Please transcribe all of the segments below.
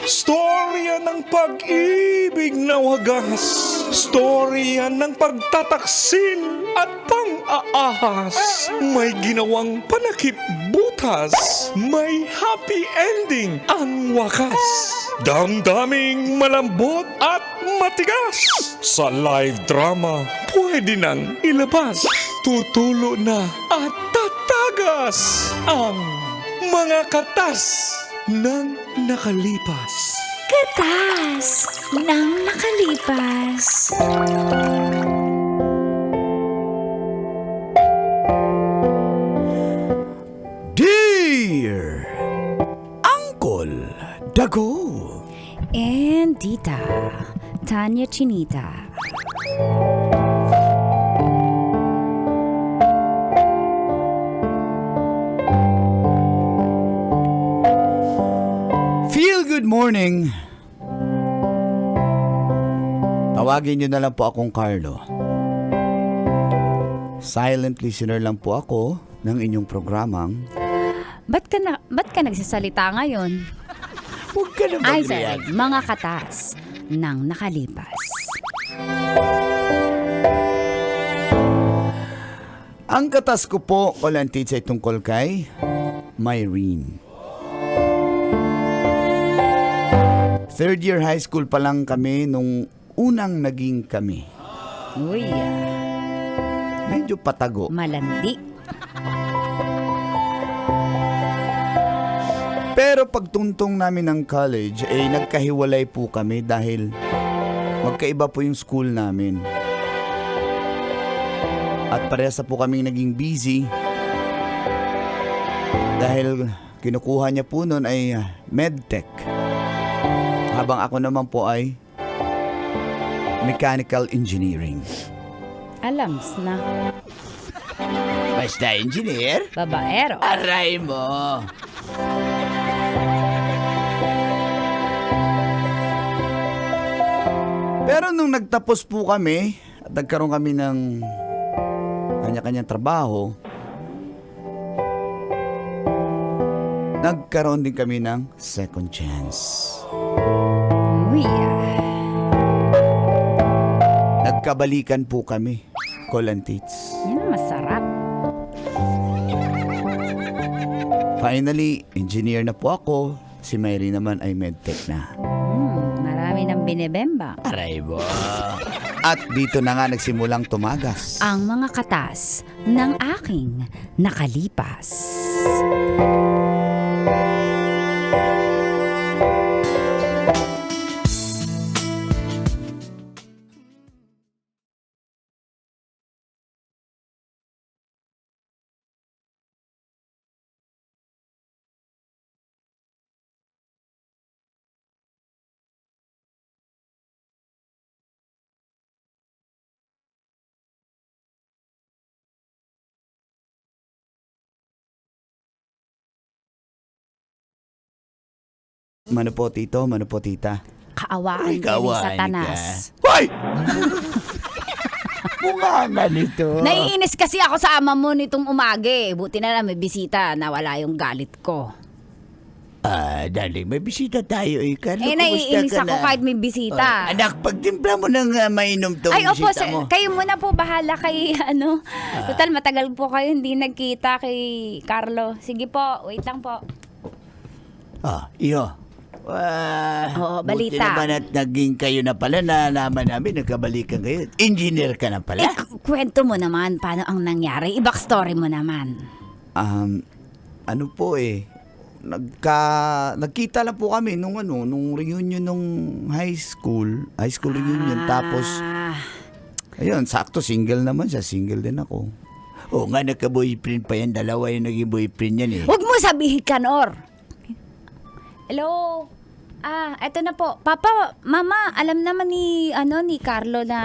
Storya ng pag-ibig na wagas. Storya ng pagtataksil at pang-aahas. May ginawang panakip butas. May happy ending ang wakas. Damdaming malambot at matigas. Sa live drama, pwede nang ilabas. Tutulo na at tatagas ang mga katas ng nakalipas. Katas ng nakalipas. Dear Uncle Dago, And Tita Tanya Chinita. feel good morning. Tawagin niyo na lang po akong Carlo. Silent listener lang po ako ng inyong programang. Ba't ka nagsasalita ngayon? Huwag ka na Ay, sorry. Mga katas ng nakalipas. Ang katas ko po, Olantit, ay tungkol kay Myrene. Third year high school pa lang kami nung unang naging kami. Uy, Medyo patago. malandi. Pero pagtuntong namin ng college, nagkahiwalay po kami dahil magkaiba po yung school namin. At parehas na po kaming naging busy dahil kinukuha niya po noon ay medtech. Habang ako naman po ay mechanical engineering. Alams na. Basta engineer? Babaero. Aray mo! Pero nung nagtapos po kami at nagkaroon kami ng kanya-kanyang trabaho, nagkaroon din kami ng second chance. Uy, Nagkabalikan po kami, Colantits. yan ang masarap. Finally, engineer na po ako. Si Mary naman ay medtech na. Marami ng binibemba. Aray mo! At dito na nga nagsimulang tumagas. Ang mga katas ng aking nakalipas. Mano po tito, mano po tita. Kaawaan din sa tanas. Hoy! Bunga nga nito. Naiinis kasi ako sa ama mo nitong umagi. Buti na lang may bisita, nawala yung galit ko. Darling, may bisita tayo eh. Carlo, Naiinis ako kahit may bisita. Anak, pagtimpla mo ng mainom tong Ay, opo, bisita mo. kayo muna po bahala kay Total, matagal po kayo hindi nagkita kay Carlo. Sige po, wait lang po. Iyo. Oo, Buti balita. naman at naging kayo na pala, nalaman namin, nagkabalikan kayo. Engineer ka na pala. Kwento mo naman paano ang nangyari. I-backstory mo naman. Ano po nagkita lang po kami nung reunion nung high school reunion. Tapos ayun, sakto single naman siya, single din ako. Oo nga, nagka-boyfriend pa yan, dalawa yung naging boyfriend yan eh. Huwag mo sabihin, Kanor. Hello? Eto na po. Papa, Mama, alam naman ni Carlo na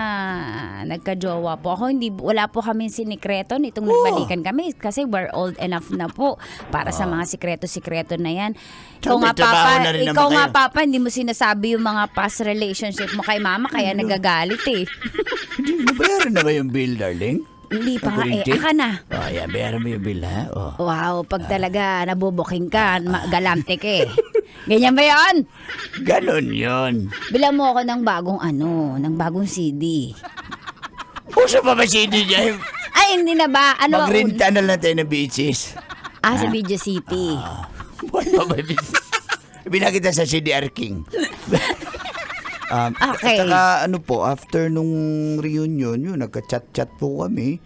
nagka-jowa po ako. Wala po kami sinikreto nitong nagbalikan kami kasi we're old enough na po para sa mga sikreto-sikreto na yan. Ikaw nga, Papa, hindi mo sinasabi yung mga past relationship mo kay Mama kaya nagagalit eh. Hindi, nabayaran na ba yung bill, darling? Hindi pa nga eh. Kuryente? Aka na. Oh, yan, bayaran mo yung bill, ha? Oh. Wow, pag talaga nabubuking ka, galante ka eh. Ganyan ba yan? Ganon yun. Bilang mo ako ng bagong CD. Uso pa ba CD niya? Ay, hindi na ba? Ano? Magrenta na lang tayo ng beaches. Sa Video City. Buwan pa ba beaches? Binakita sa CDR King. Okay. At saka ano po, after nung reunion, yun, nagka-chat-chat po kami.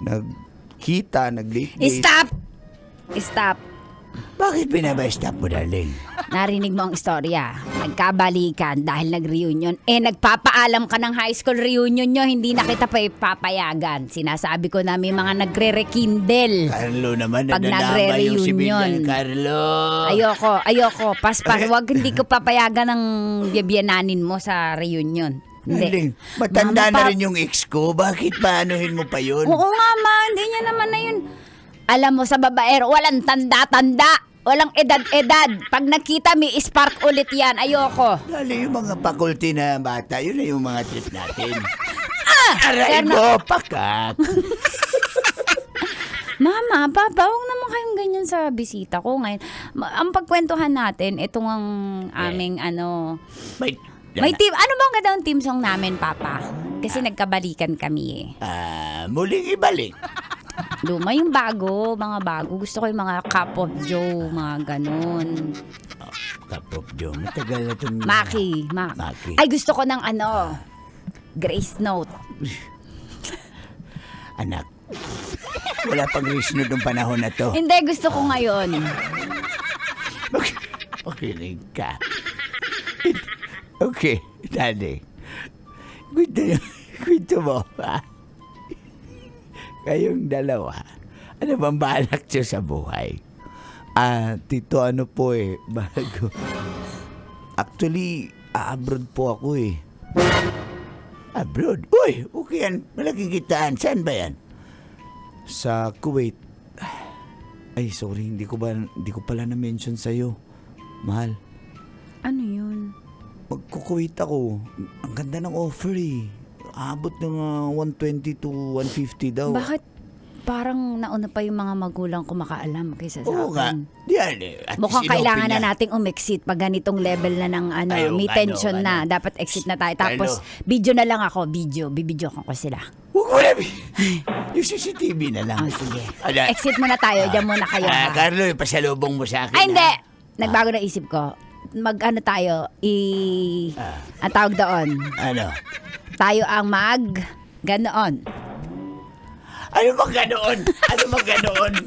Nagkita, nag-late. Stop. Bakit binaba-stop mo, darling? Narinig mo ang istorya. Nagkabalikan dahil nag-reunion. Nagpapaalam ka ng high school reunion nyo, hindi na kita pa ipapayagan. Sinasabi ko na may mga nagre-rekindle. Carlo naman, Pag nadadama yung si nagre-reunion. Bilan, Carlo. Ayoko. Paspas, wag hindi ko papayagan ng biyabiyananin mo sa reunion. Darling, Hindi. matanda Mama, na rin yung ex ko. Bakit paanuhin mo pa yun? Oo nga, hindi niya naman na yun. Alam mo, sa babaero, walang tanda-tanda. Walang edad-edad. Pag nakita, may spark ulit yan. Ayoko. Lalo yung mga faculty na bata, yun na yung mga trip natin. Aray Kaya mo, pakat. Mama, Papa, huwag naman kayong ganyan sa bisita ko ngayon. Ang pagkwentuhan natin, itong ang aming may team. Ano bang gandang team song namin, Papa? Kasi nagkabalikan kami eh. Muling ibalik. Luma yung mga bago. Gusto ko yung mga Cup of Joe, mga ganun. Cup of Joe, matagal na itong... Maki. Ay, gusto ko ng Grace Note. Anak, wala pang reason nung panahon na to. Hindi, gusto ko ngayon. Makinig ka. Okay, Daddy. Kwento mo, ha? Kayong dalawa, ano bang balak nyo sa buhay? Tito, ano po bago. Actually, abroad po ako Abroad? Uy, okay yan. Malaking kitaan. Saan ba yan? Sa Kuwait. Ay, sorry. Hindi ko pala na-mention sa'yo. Mahal. Ano yun? Magkukuwait ako. Ang ganda ng offer Abot ng 120 to 150 daw. Bakit parang nauna pa yung mga magulang ko makaalam kaysa sa Oo nga. akin? Yan Mukhang kailangan na nating umexit pag ganitong level na ng may tension na. Dapat exit na tayo. Tapos, video na lang ako. Bibidyo ko sila. Huwag mo na. Yung CCTV na lang. Sige. Ano? Exit muna tayo. Diyan muna kayo. Ha? Carlo, pasalubong mo sa akin. Ay, hindi. Nagbago na isip ko. Tayo. Ang tawag doon. Ano? Tayo ang ganoon. Ano bang ganoon?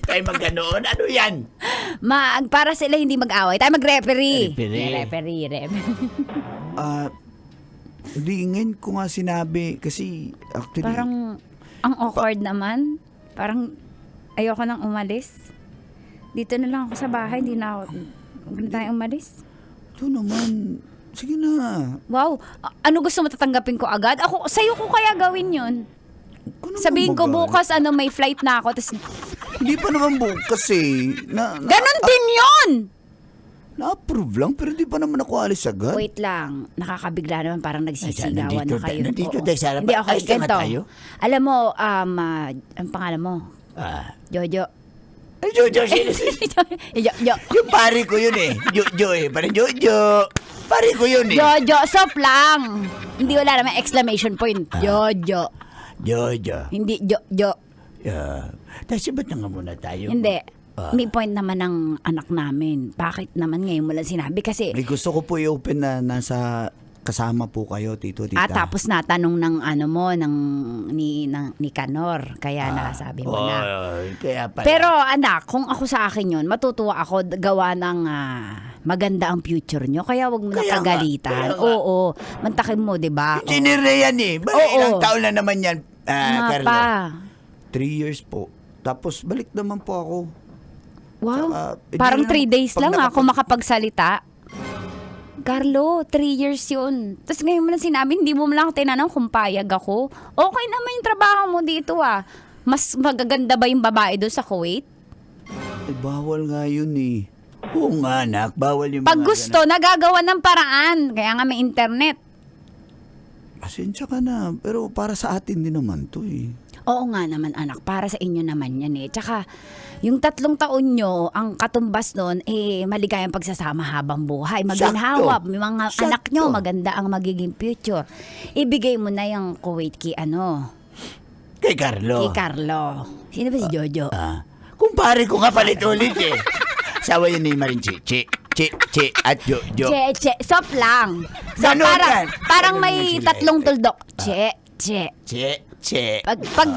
Tayo mag-ganoon? Ano yan? Para sila hindi mag-away. Tayo mag-referee. Referee. Hindi ngayon ko nga sinabi kasi actually... Parang ang awkward naman. Parang ayoko nang umalis. Dito na lang ako sa bahay. Hindi na tayo umalis. Ito naman... Sige na. Wow. Ano gusto mo tatanggapin ko agad? Sa'yo ko kaya gawin yun. Sabihin ko bukas may flight na ako. Hindi pa naman bukas Ganon din yun! Na-approve lang pero di pa naman ako alis agad. Wait lang. Nakakabigla naman parang nagsisigawan na kayo. Nandito tayo sa harapan. Hindi ako. Ayos na nga Ganito. tayo. Alam mo, ang pangalan mo? Jojo. Ay, Jojo, sino? Jo. Yung pare ko yun Jojo Parang Jojo. Pare ko yun Jojo, stop lang. Hindi wala naman exclamation point. Jojo. Hindi Jo. Tapos ba't na nga muna tayo? Hindi. May point naman ng anak namin. Bakit naman ngayon mo lang sinabi? Kasi... May gusto ko po i-open na nasa kasama po kayo, tito, tita. tapos natanong ng ni Kanor. Kaya nasabi mo na. Kaya pala. Pero anak, kung ako sa akin yun, matutuwa ako gawa ng maganda ang future nyo. Kaya wag mo na Kaya pagalitan. nga. Oo. Mantakin mo, di ba? Engineer na yan Ilang taon na naman yan, Carlo? Pa. 3 years po. Tapos balik naman po ako. Wow. Saka, Parang 3 hindi days naman- lang pag ako makapagsalita. Carlo, 3 years yun. Tapos ngayon mo lang sinabi, hindi mo lang tinanong kung payag ako. Okay naman yung trabaho mo dito Mas magaganda ba yung babae doon sa Kuwait? bawal nga yun Oo nga, anak. Bawal yung Pag mga gusto, nagagawa ng paraan. Kaya nga may internet. Pasensya ka na. Pero para sa atin din naman to Oo nga naman anak, para sa inyo naman yan eh. Tsaka, yung 3 taon nyo, ang katumbas nun, maligayang pagsasama habang buhay. Maginhawa, Sakto. may mga Sakto. anak nyo, maganda ang magiging future. Ibigay mo na yung Kuwait kay Kay Carlo. kay Carlo. Sino ba si Jojo? Kumpare ko nga palit ulit eh. Sawa yun ni Marin Che at Jojo. Che, stop lang. So, Ganun parang, yan. parang Ganun may yan sila eh. 3 tuldok. Che. Che.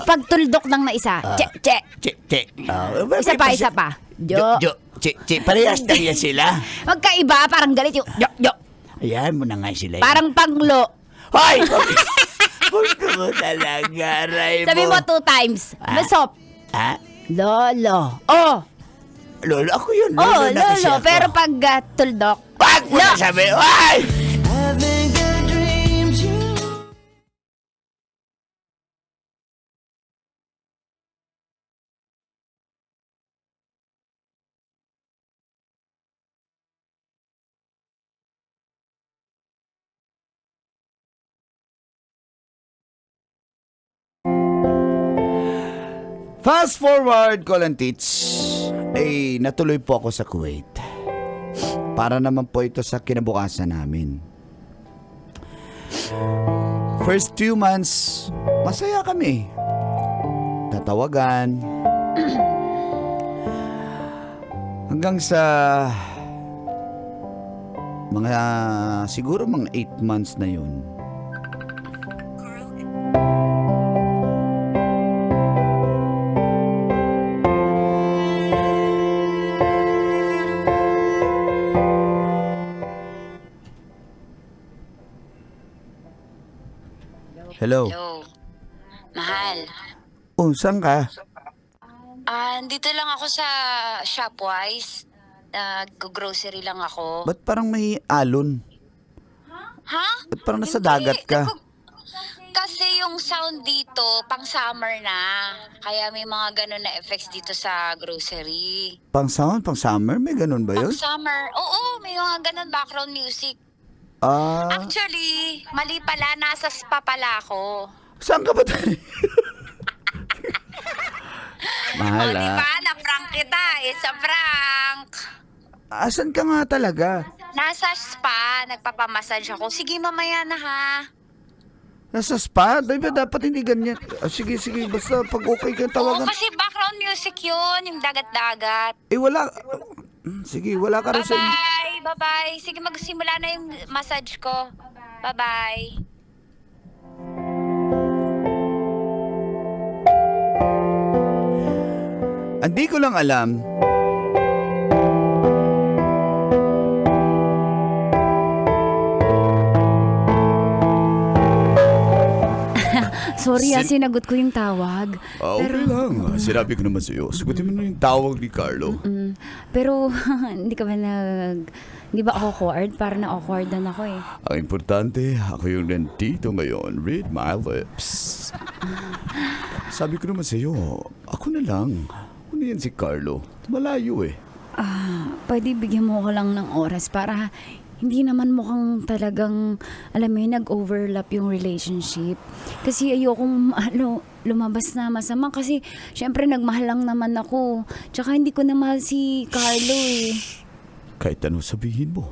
Pag tuldok ng na isa, che. Che. Isa pa. Jo. Che. Parehas na yan sila. Magkaiba, parang galit yung jo. Ayan mo na nga sila. Parang panglo. Hoy! Gusto mo talaga, Raymond. Sabi mo 2 times. Masop. Ha? Lolo. Oh. Lolo, ako yun. Oh, na kasi lolo. ako. Pero pag tuldok. Wag mo na sabi. Hoy! Fast forward, Call and Teach, natuloy po ako sa Kuwait. Para naman po ito sa kinabukasan namin. First 2 months, masaya kami. Tatawagan. Hanggang sa siguro mga 8 months na yun. Hello. Hello. Mahal. Oh, saan ka? Dito lang ako sa Shopwise. Nag-grocery lang ako. Ba't parang may alon? Ha? Ba't parang nasa Hindi. dagat ka? Kasi yung sound dito, pang summer na. Kaya may mga ganun na effects dito sa grocery. Pang sound, pang summer? May ganun ba Pang yun? summer, oo, may mga ganun background music. Ah, Actually, mali pala, nasa spa pala ako. saan ka ba tayo? Mahal O, diba? Na-prank kita. It's a prank. Asan ka nga talaga? Nasa spa, nagpapamassage ako. Sige, mamaya na ha. Nasa spa? Diba dapat hindi ganyan? Sige, basta pag okay ka Oo, tawagan. kasi background music yun, yung dagat-dagat. Wala. Sige, wala ka rin sa... Bye-bye, bye-bye. Sige, magsimula na yung massage ko. Bye-bye. Hindi ko lang alam. Sorry sinagot ko yung tawag. Okay lang. Sinabi ko naman sa'yo. Sagutin mo na yung tawag ni Carlo. Pero hindi ka ba hindi ba awkward? Parang na-awkward na ako eh. Ang importante, ako yung nandito ngayon. Read my lips. Sabi ko naman sa'yo, ako na lang. Ano yan si Carlo? Malayo eh. Pwede bigyan mo ko lang ng oras para hindi naman mukhang talagang, alam mo yun, nag-overlap yung relationship. Kasi ayokong lumabas na masama kasi syempre nagmahal lang naman ako. Tsaka hindi ko na mahal si Carlo eh. Kahit ano sabihin mo.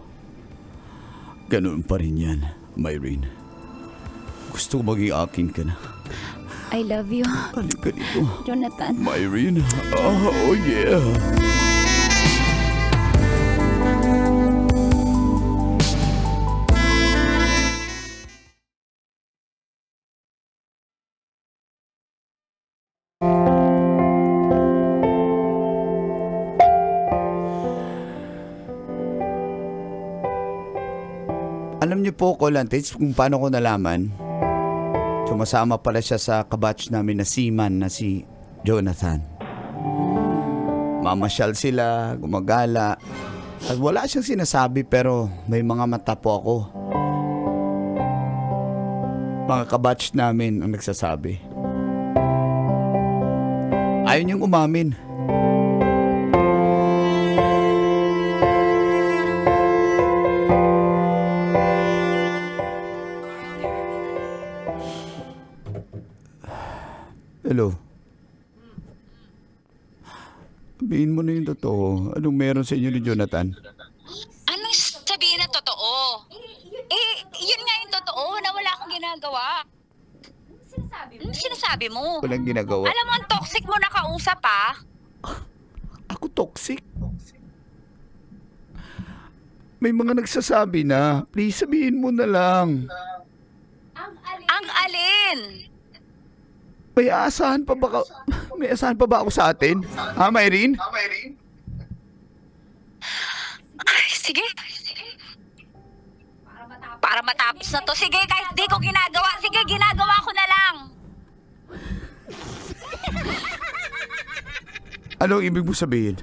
Ganun pa rin yan, Myrene. Gusto ko maging akin ka na. I love you, Halika dito. Jonathan. Myrene. Oh yeah. Alam niyo po, Colantage, kung paano ko nalaman, sumasama pala siya sa kabatch namin na seaman na si Jonathan. Mamasyal sila, gumagala. At wala siyang sinasabi pero may mga mata po ako. Mga kabatch namin ang nagsasabi. Ayaw niyang umamin. Hello? Sabihin mo na yung totoo. Anong meron sa inyo ni Jonathan? Anong sabihin na totoo? Yun nga yung totoo na wala akong ginagawa. Anong sinasabi mo? Walang ginagawa. Alam mo, ang toxic mo na kausap, ha? Ako toxic? May mga nagsasabi na. Please, sabihin mo na lang. Ang alin? May aasahan pa ba may asahan pa ba ako sa atin? Ha, Myrene? Ay, sige. Para matapos na to. Sige, kahit di ko ginagawa. Sige, ginagawa ko na lang. Anong ibig mo sabihin?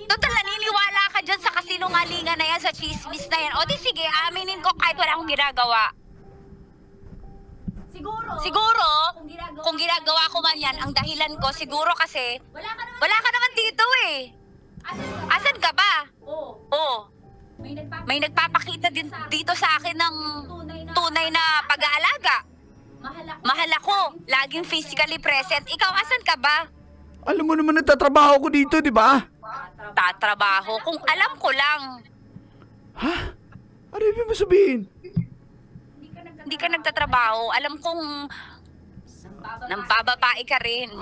Total, naniniwala ka dyan sa kasinungalingan na yan, sa chismis na yan. O di sige, aminin ko kahit wala akong ginagawa. Siguro, kung ginagawa ko man yan, ang dahilan ko, siguro kasi, wala ka naman dito eh. Asan ka ba? Oo. May nagpapakita din dito sa akin ng tunay na pag-aalaga. Mahal ako, laging physically present. Ikaw, asan ka ba? Alam mo naman nagtatrabaho ko dito, di ba? Tatrabaho, kung alam ko lang. Ha? Ano ibig mo sabihin? Hindi ka nagtatrabaho. Alam kong nambababae ka rin.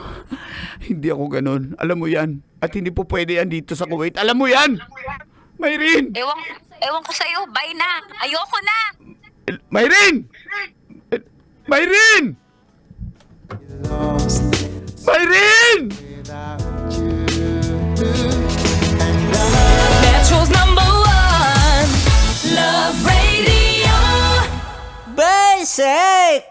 Hindi ako ganun. Alam mo yan. At hindi po pwede yan dito sa Kuwait. Alam mo yan! Myrene! Ewan ko sa'yo. Bye na. Ayoko na. Myrene! Myrene! Myrene! Metro's #1 Love Radio. Basic!